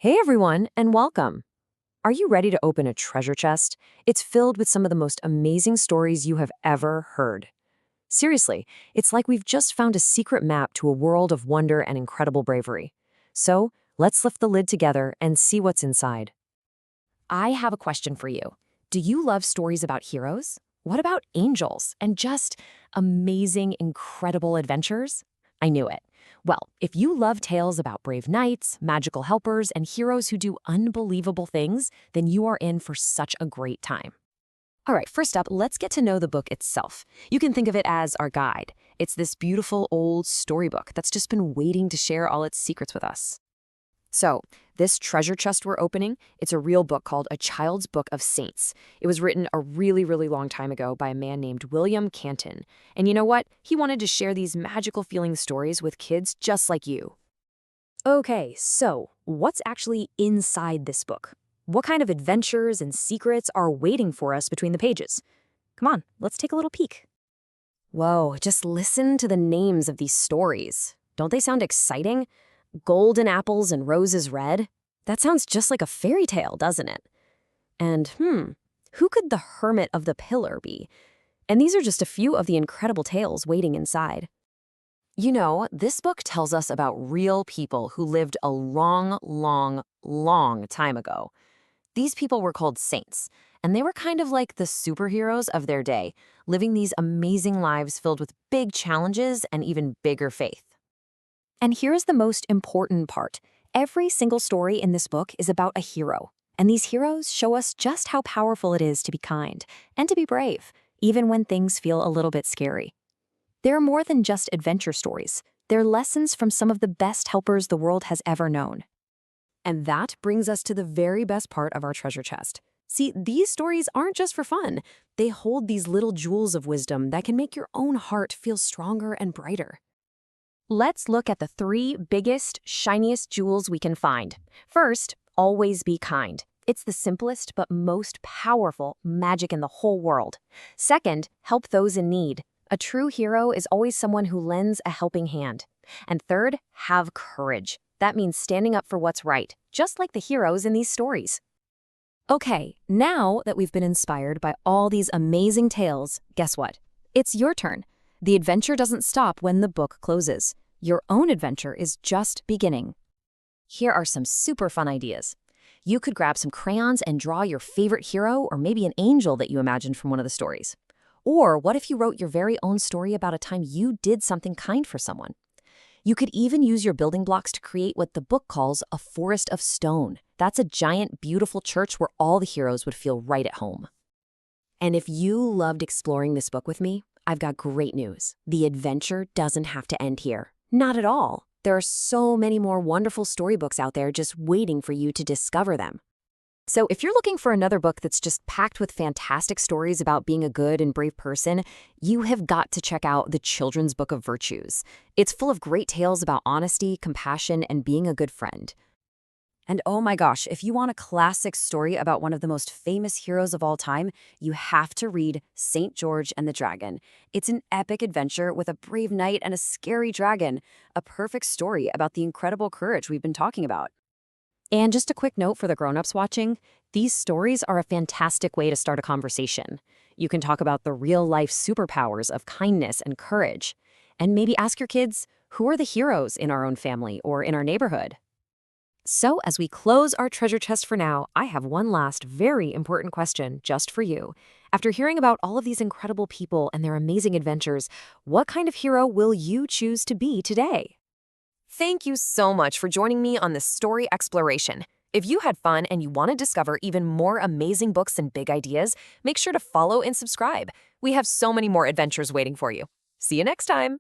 Hey everyone, and welcome. Are you ready to open a treasure chest? It's filled with some of the most amazing stories you have ever heard. Seriously, it's like we've just found a secret map to a world of wonder and incredible bravery. So, let's lift the lid together and see what's inside. I have a question for you. Do you love stories about heroes? What about angels and just amazing, incredible adventures? I knew it. Well, if you love tales about brave knights, magical helpers, and heroes who do unbelievable things, then you are in for such a great time. All right, first up, let's get to know the book itself. You can think of it as our guide. It's this beautiful old storybook that's just been waiting to share all its secrets with us. So, this treasure chest we're opening, it's a real book called A Child's Book of Saints. It was written a really, really long time ago by a man named William Canton. And you know what? He wanted to share these magical feeling stories with kids just like you. Okay, so what's actually inside this book? What kind of adventures and secrets are waiting for us between the pages? Come on, let's take a little peek. Whoa, just listen to the names of these stories. Don't they sound exciting? Golden apples and roses red? That sounds just like a fairy tale, doesn't it? And who could the Hermit of the Pillar be? And these are just a few of the incredible tales waiting inside. You know, this book tells us about real people who lived a long, long, long time ago. These people were called saints, and they were kind of like the superheroes of their day, living these amazing lives filled with big challenges and even bigger faith. And here's the most important part. Every single story in this book is about a hero. And these heroes show us just how powerful it is to be kind and to be brave, even when things feel a little bit scary. They're more than just adventure stories. They're lessons from some of the best helpers the world has ever known. And that brings us to the very best part of our treasure chest. See, these stories aren't just for fun. They hold these little jewels of wisdom that can make your own heart feel stronger and brighter. Let's look at the three biggest, shiniest jewels we can find. First, always be kind. It's the simplest but most powerful magic in the whole world. Second, help those in need. A true hero is always someone who lends a helping hand. And third, have courage. That means standing up for what's right, just like the heroes in these stories. Okay, now that we've been inspired by all these amazing tales, guess what? It's your turn. The adventure doesn't stop when the book closes. Your own adventure is just beginning. Here are some super fun ideas. You could grab some crayons and draw your favorite hero or maybe an angel that you imagined from one of the stories. Or what if you wrote your very own story about a time you did something kind for someone? You could even use your building blocks to create what the book calls a forest of stone. That's a giant, beautiful church where all the heroes would feel right at home. And if you loved exploring this book with me, I've got great news. The adventure doesn't have to end here. Not at all. There are so many more wonderful storybooks out there just waiting for you to discover them. So if you're looking for another book that's just packed with fantastic stories about being a good and brave person, you have got to check out the Children's Book of Virtues. It's full of great tales about honesty, compassion, and being a good friend. And oh my gosh, if you want a classic story about one of the most famous heroes of all time, you have to read St. George and the Dragon. It's an epic adventure with a brave knight and a scary dragon, a perfect story about the incredible courage we've been talking about. And just a quick note for the grown-ups watching, these stories are a fantastic way to start a conversation. You can talk about the real-life superpowers of kindness and courage, and maybe ask your kids, who are the heroes in our own family or in our neighborhood? So as we close our treasure chest for now, I have one last very important question just for you. After hearing about all of these incredible people and their amazing adventures, what kind of hero will you choose to be today? Thank you so much for joining me on this story exploration. If you had fun and you want to discover even more amazing books and big ideas, make sure to follow and subscribe. We have so many more adventures waiting for you. See you next time.